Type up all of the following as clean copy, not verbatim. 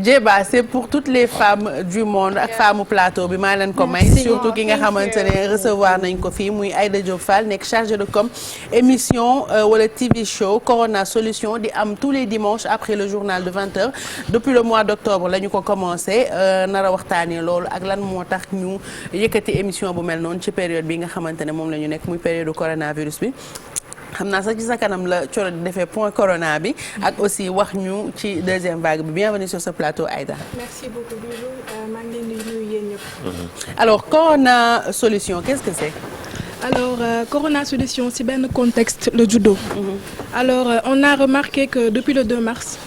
Djeba c'est pour toutes les femmes du monde ak femmes plateau bi maa leen ko may surtout ki nga xamante ne recevoir nañ ko fii muy Aïda Diop Fall nekk chargée de com émission wala TV show Corona Solution di am tous les dimanches après le journal de 20h depuis le mois d'octobre la ñu ko commencé nar a waxtaanee loolu ak lan moo tax ñu yëkkati émission bu mel noonu ci période bi nga xamante ne moom la ñu nekk muy période coronavirus bi. xam naa sax ci sa kanam la coro di defee point corona bi ak aussi wax ñu ci deuxième vague bi bienvenue sur ce plateau Aïda. Merci beaucoup Bijou maa ngi leen di nuyu yéen ñëpp. Alors Corona Solution qu'est-ce que c'est? Alors Corona Solution ci benn contexte le judo. Alors on a remarqué que depuis le 2 mars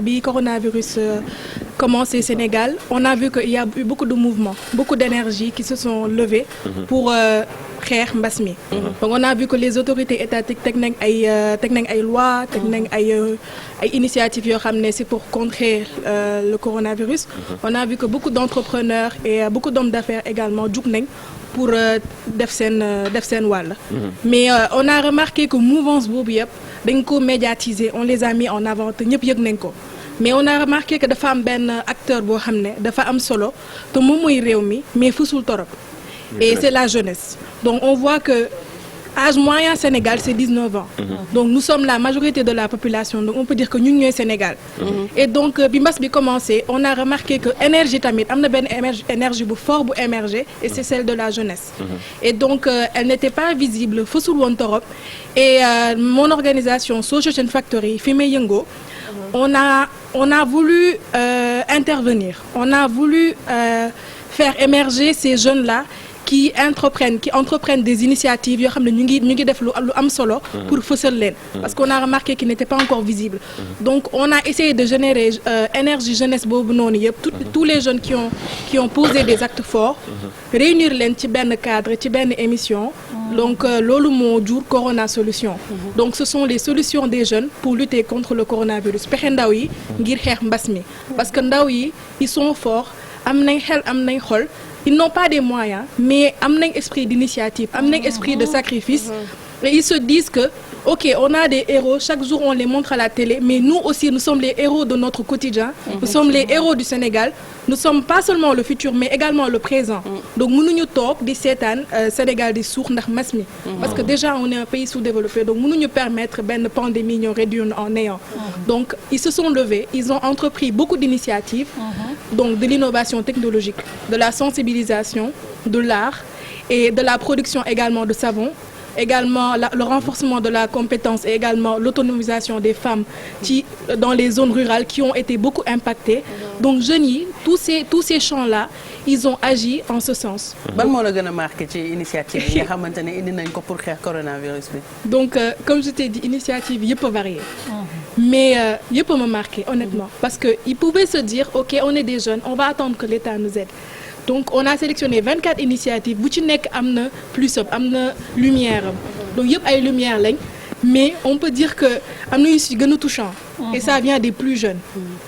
bi coronavirus commencé Sénégal on a vu qu'il y a eu beaucoup de mouvements beaucoup d'énergie qui se sont levées pour xeex mbas mi. Donc on a vu que les autorités étatiques teg nañ ay lois teg nañ ay initiatives yoo xam ne c'est pour contrer le coronavirus. On a vu que beaucoup d'entrepreneurs et beaucoup d'hommes d'affaires également jug nañ pour def seen wàll. Mais on a remarqué que mouvance boobu yëpp dañ ko médiatiser on les a mis en avant te ñëpp yëg nañ ko. Mais on a remarqué que dafa am benn acteur boo xam ne dafa am solo te moom mooy réew mi mais fusul torop. Et c'est la jeunesse. Donc on voit que âge moyen Sénégal c'est 19 ans. Donc nous sommes la majorité de la population donc on peut dire que ñun ñooy Sénégal. Et donc bi mbas bi commencé on a remarqué que énergie tamit am na benn énergie bu fort bu émerger et c'est celle de la jeunesse. Et donc elle n'était pas visible fusul woon torop et mon organisation Social Factory fi may yëngoo on a voulu intervenir on a voulu faire émerger ces jeunes-là qui entreprennent des initiatives yoo xam ne ñu ngi def lu am solo pour fësal leen parce qu'on a remarqué qu'ils n'étaient pas encore visibles donc on a essayé de générer énergie jeunesse boobu noonu yëpp tous les jeunes qui ont posé des actes forts réunir leen ci benn cadre ci benn émission donc loolu moo jur Corona Solution donc ce sont les solutions des jeunes pour lutter contre le coronavirus pexe ndaw yi ngir xeex mbas mi parce que ndaw yi ils sont forts am nañ xel am nañ xol ils n'ont pas des moyens mais am nañ esprit d'initiative am nañ esprit de sacrifice et ils se disent que ok on a des héros chaque jour on les montre à la télé mais nous aussi nous sommes les héros de notre quotidien nous sommes les héros du Sénégal nous sommes pas seulement le futur mais également le présent donc mënuñu toog di seetaan Sénégal di suux ndax mbas mi parce que déjà on est un pays sous-développé donc mënuñu permettre benn pandémie ñoo réduire en néant donc ils se sont levés ils ont entrepris beaucoup d'initiatives donc de l'innovation technologique de la sensibilisation de l'art et de la production également de savon également le renforcement de la compétence et également l'autonomisation des femmes dans les zones rurales qui ont été beaucoup impactées donc jeunes yi tous ces champs-là ils ont agi en ce sens. ban moo la gën a marqué ci initiative yi nga xamante ne indi nañ ko pour xeex coronavirus bi. donc comme je t'ai dit initiative yëpp a varié. mais yëpp a ma marqué honnêtement parce que ils pouvaient se dire ok on est des jeunes on va attendre que l'État nous aide. Donc on a sélectionné 24 initiatives bu ci nekk am na plus up am na lumière am donc yëpp ay lumière lañ mais on peut dire que am na yu si gën a touchant et ça vient des plus jeunes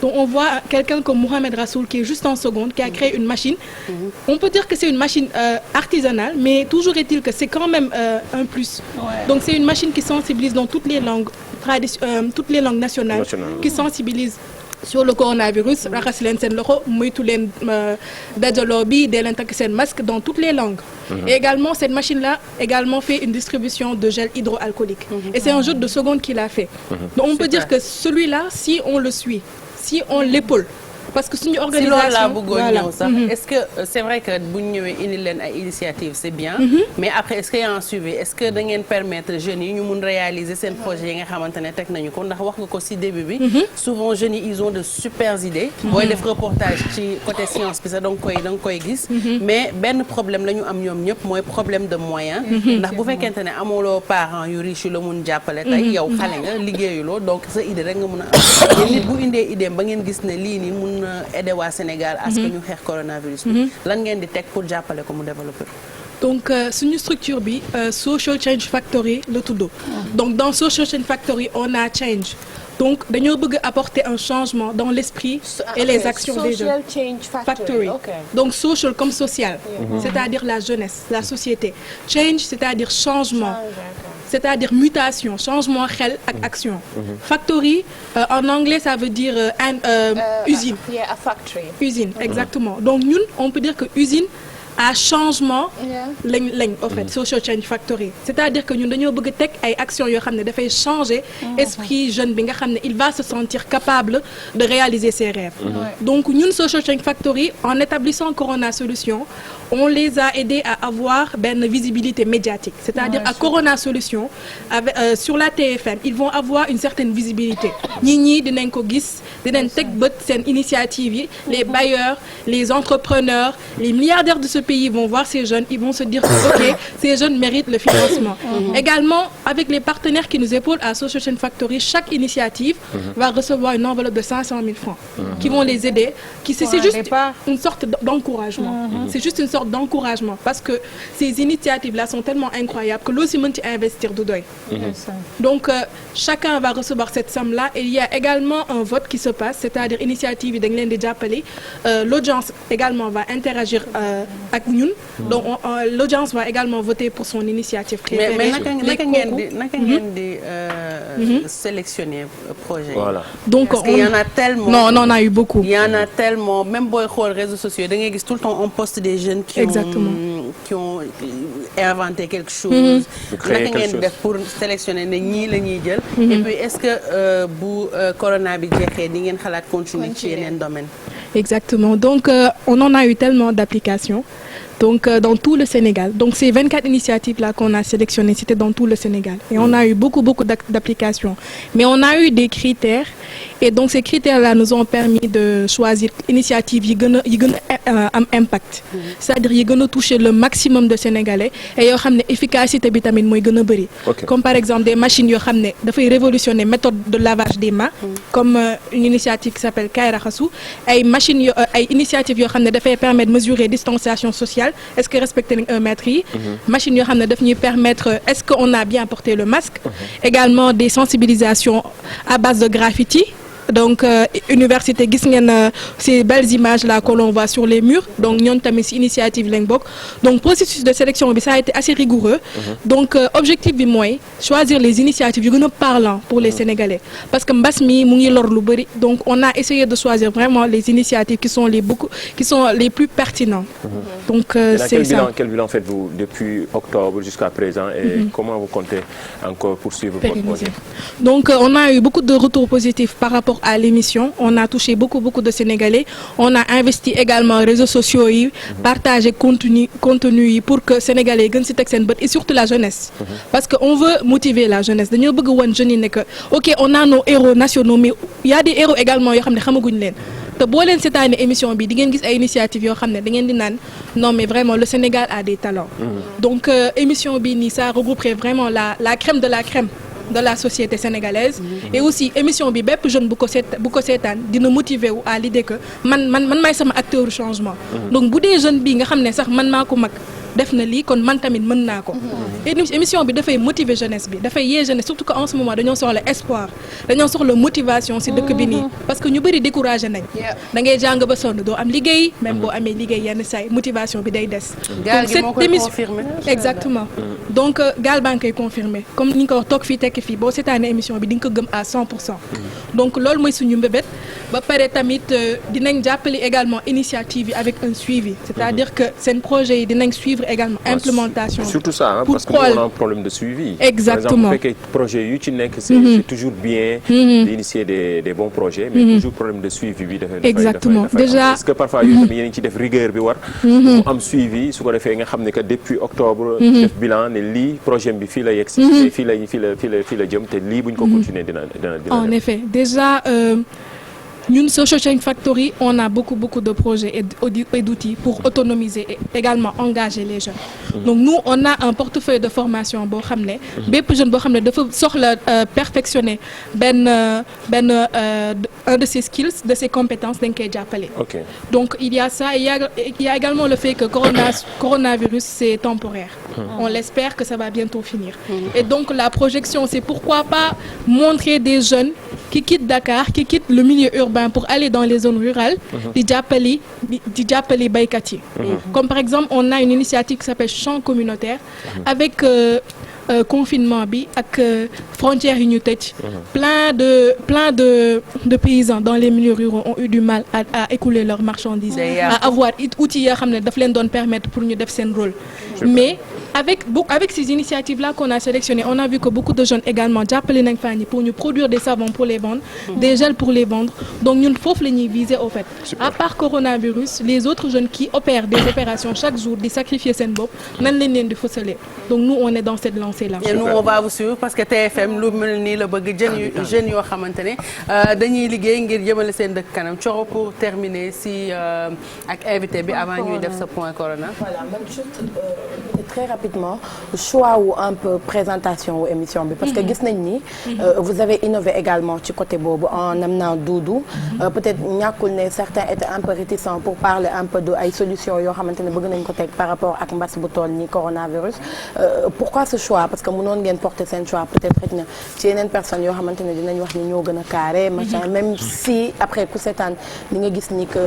donc on voit quelqu'un comme Mohamed Rassoul qui est juste en seconde qui a créé une machine on peut dire que c'est une machine artisanale mais toujours est-il que c'est quand même un plus donc c'est une machine qui sensibilise dans toutes les langues nationales qui sensibilise sur le coronavirus raxas leen seen loxo moytu leen dajaloo bi dee leen takk seen masque dans toutes les langues et également cette machine-là également fait une distribution de gel hydroalcoolique et c'est un jeu de secondes qu'il a fait donc on peut dire que celui-là si on le suit si on l'épaule parce que suñu organisation si loolu laa bëggoon ñëw sax est-ce que c'est vrai que bu ñu ñëwee indi leen ay initiative c'est bien mais après est-ce qu'il y a un suivi est-ce que da ngeen permettre jeunes yi ñu mun réaliser seen projet yi nga xamante ne teg nañu ko ndax wax nga ko ci début bi souvent jeunes yi ils ont de super idées booy def reportage ci côté science bi sax da nga koy gis mais benn problème la ñu am ñoom ñëpp mooy problème de moyens ndax bu fekkente ne amuloo parents yu riche yu la mun jàppale tey yow xale nga liggéeyuloo donc sa idée rek nga mun a am nit bu indee idée ba ngeen gis ne lii nii mun aider waa Sénégal à ce que ñu xeex coronavirus bi lan ngeen di teg pour jàppale ko mu développer donc suñu structure bi Social Change Factory la tudd donc dans Social Change Factory on a change donc dañoo bëgg apporter un changement dans l'esprit et les actions des jeunes. Social Change Factory. Okay. Donc social comme social, c'est-à-dire la jeunesse, la société. Change, c'est-à-dire changement. c'est-à-dire mutation changement xel ak action. Factory en anglais ça veut dire usine. Yeah, a factory. Usine exactement donc ñun on peut dire que usine à changement lañ en fait social change factory c'est-à-dire que ñun dañoo bëgg a teg ay actions yoo xam ne dafay changer esprit jeune bi nga xam ne il va se sentir capable de réaliser ses rêves donc ñun social change factory en établissant Corona Solutions on les a aidés à avoir benn visibilité médiatique c'est-à-dire à Corona Solutions avec sur la TFM ils vont avoir une certaine visibilité ñi dinañ ko gis dinañ teg bët seen initiative yi les bailleurs les entrepreneurs les milliardaires de ce pays vont voir ces jeunes ils vont se dire ok ces jeunes méritent le financement également avec les partenaires qui nous épaulent à Social Change Factory chaque initiative va recevoir une enveloppe de 500 000 francs qui vont les aider c'est juste une sorte d'encouragement c'est juste une sorte d'encouragement parce que ces initiatives là sont tellement incroyables que loo si mën ci investir du doy donc chacun va recevoir cette somme là et il y a également un vote qui se passe c'est-à-dire initiative yi dañ leen di jàppale l'audience également va interagir ak ñun donc l'audience va également voter pour son initiative préférée. mais naka ngeen di sélectionner projet yi. Voilà. Donc parce qu'il y en a tellement. Non, on en a eu beaucoup. Il y en a tellement même booy xool réseaux sociaux da ngay gis tout le temps on poste des jeunes qui ont inventé quelque chose. naka ngeen di def pour sélectionner ne ñii la ñuy jël. et puis est-ce que bu corona bi jeexee di ngeen xalaat continuer ci yeneen domaine. Exactement donc on en a eu tellement d'applications donc dans tout le Sénégal donc ces 24 initiatives là qu'on a sélectionnées c'était dans tout le Sénégal et on a eu beaucoup d'applications mais on a eu des critères et donc ces critères là nous ont permis de choisir initiatives yi gën a am impact c'est-à-dire yi gën a toucher le maximum de Sénégalais et yoo xam ne efficacité bi tamit mooy gën a bëri comme par exemple des machines yoo xam ne dafay révolutionner méthode de lavage des mains comme une initiative qui s'appelle Kaay Raxasu ay machines ay initiatives yoo xam ne dafay permettre mesurer distanciation sociale est-ce que respecter nañ 1 mètre yi machines yoo xam ne daf ñuy permettre est-ce que on a bien porté le masque également des sensibilisations à base de graffiti donc université gis ngeen ces belles images là que l'on voit sur les murs donc ñoom tamit ci initiative lañ bokk donc processus de sélection bi ça a été assez rigoureux donc objectif bi mooy choisir les initiatives yu gën a parlant pour les Sénégalais parce que mbas mi mu ngi lor lu bari donc on a essayé de choisir vraiment les initiatives qui sont les plus pertinentes donc c'est ça. Quel bilan faites-vous depuis octobre jusqu'à présent et comment vous comptez encore poursuivre votre projet? Donc on a eu beaucoup de retours positifs par rapport à l'émission on a touché beaucoup de Sénégalais on a investi également réseaux sociaux yi partager contenu yi pour que Sénégalais yi gën ci teg seen bët et surtout la jeunesse parce que on veut motiver la jeunesse dañoo bëgg wan jeunes yi ne que ok on a nos héros nationaux mais il y a des héros également yoo xam ne xamaguñ leen te boo leen seetaanee émission bi di ngeen gis ay initiatives yoo xam ne da ngeen di naan non mais vraiment le Sénégal a des talents donc émission bi nii ça regrouperait vraiment la crème de la crème de la société sénégalaise et aussi émission bi bépp jeune bu ko seetaan dina motiver wu à l'idée que man maay sama acteur changement donc bu dee jeune bi nga xam ne sax man maa ko mag def na lii kon man tamit mën naa ko émission bi dafay motiver jeunesse bi dafay yee jeunesse surtout que en ce moment dañoo soxla espoir dañoo soxla motivation ci dëkk bi nii parce que ñu bëri découragé nañ da ngay jàng ba sonn doo am liggéey même boo amee liggéey yenn say motivation bi day des donc cette émission exactement donc gaal baa ngi koy confirmer comme ni ñu ko wax toog fii tekki fii boo seetaanee émission bi di nga ko gëm à 100% donc loolu mooy suñu mbébét ba pare tamit dinañ jàppale également initiative yi avec un suivi c'est-à-dire que seen projet yi dinañ suivre également implémentation surtout ça hein, parce que nous on a un problème de suivi exactement par exemple bu fekkee projet yu ci nekk c'est toujours bien d'initier des bons projets mais toujours problème de suivi bi dafay exactement déjà est-ce que parfois yooyu tamit yéen a ngi ci def rigueur bi war mu am suivi su ko defee nga xam ne que depuis octobre def bilan ne lii projet bi fii la yegg si fii la jëm te lii buñ ko continuer dina en effet déjà ñun Social Change Factory on a beaucoup de projets et d'outils pour autonomiser et également engager les jeunes donc nous on a un portefeuille de formation boo xam ne bépp jeune boo xam ne dafa soxla perfectionner un de ses skills de ses compétences dañ koy jàppale donc il y a ça et il y a également le fait que coronavirus c'est temporaire on l'espère que ça va bientôt finir et donc la projection c'est pourquoi pas montrer des jeunes qui quittent Dakar qui quittent le milieu urbain pour aller dans les zones rurales di jàppale baykat yi comme par exemple on a une initiative qui s'appelle Champs communautaires avec confinement bi ak frontières yi ñu tëj. plein de paysans dans les milieux ruraux ont eu du mal à écouler leurs marchandises. à avoir outils yoo xam ne daf leen doon permettre pour ñu def seen rôle. mais avec ces initiatives-là qu'on a sélectionnées, on a vu que beaucoup de jeunes également jàppale nañ faa ñi pour ñu produire des savons pour les vendre, des gels pour les vendre. Donc ñun foofu la ñuy viser au fait. À part coronavirus, les autres jeunes qui opèrent des opérations chaque jour di sacrifier seen bopp nan lañ leen di fësalee. Donc nous on est dans cette lancée-là. Et nous on va vous suivre parce que TFM lu mel nii la bëgg jeunes yoo xamante ne dañuy liggéey ngir jëmale seen dëkk kanam. Thioro pour terminer si ak invité bi avant ñuy def sa point corona. Voilà, man juste très rapidement choix wu un peu présentation wu émission bi parce que gis nañ ni vous avez innové également ci côté boobu en amenant Doudou peut-être ñàkkul ne certains étaient un peu réticents pour parler un peu de ay solutions yoo xamante ne bëgg nañ ko teg par rapport ak mbas bu toll ni coronavirus pourquoi ce choix parce que mënoon ngeen porter seen choix peut-être xëy na ci yeneen personnes yoo xamante ne dinañ wax ni ñoo gën a carré machin même si après ku seetaan ni nga gis ni que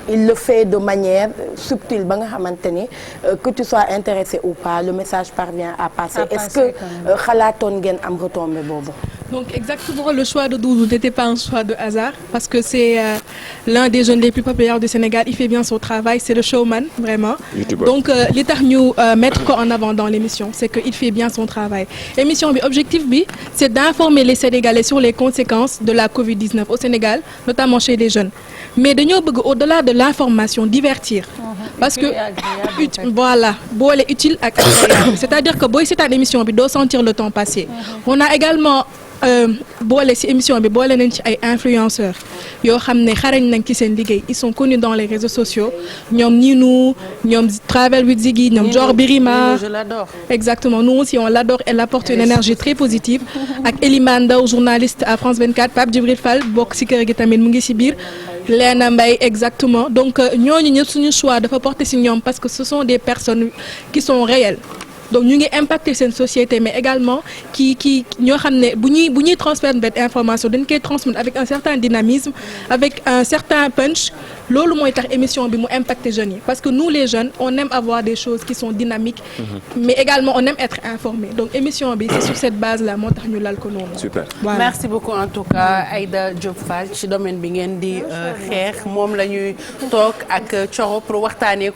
il le fait de manière subtile ba nga xamante ni que tu sois intéressé ou pas le message parvient à passer. Est-ce que xalaatoon ngeen am retombée boobu. Donc exactement, le choix de Doudou n'était pas un choix de hasard parce que c'est l'un des jeunes les plus populaires du Sénégal. Il fait bien son travail, c'est le showman vraiment. Donc li tax ñu mettre ko en avant dans l'émission, c'est que il fait bien son travail. Émission bi objectif bi, c'est d'informer les Sénégalais sur les conséquences de la Covid-19 au Sénégal, notamment chez les jeunes. Mais dañoo bëgg au-delà de l'information divertir. Parce que voilà, boole utile ak agréable. C'est-à-dire que booy seetaan émission bi doo sentir le temps passer. On a également boole ci émission bi boole nañ ci ay influenceurs yoo xam ne xarañ nañ ci seen liggéey ils sont connus dans les réseaux sociaux ñoom Ninou ñoom Travel with Ziggy ñoom Dior Birima je l'adore. Exactement, nous aussi on l'adore, elle apporte une énergie très positive ak Elimane Ndaw journaliste à France 24 Pape Djibril Fall bokk ci kër gi tamit mu ngi ci biir Léna Mbaye exactement donc ñooñu ñëpp suñu choix dafa porter ci ñoom parce que ce sont des personnes qui sont réelles. Donc ñu ngi impacter seen société mais également qui ñoo xam ne bu ñuy transmettre cette information dañ koy transmettre avec un certain dynamisme avec un certain punch loolu mooy tax émission bi mu impacter jeunes yi parce que nous les jeunes on aime avoir des choses qui sont dynamiques mais également on aime être informé donc émission bi c'est sur cette base là moo tax ñu lal ko noonu. Super. Voilà. Merci beaucoup en tout cas Aïda Diop Fall ci domaine bi ngeen di xeex moom la ñuy toog ak Thioro pour waxtaanee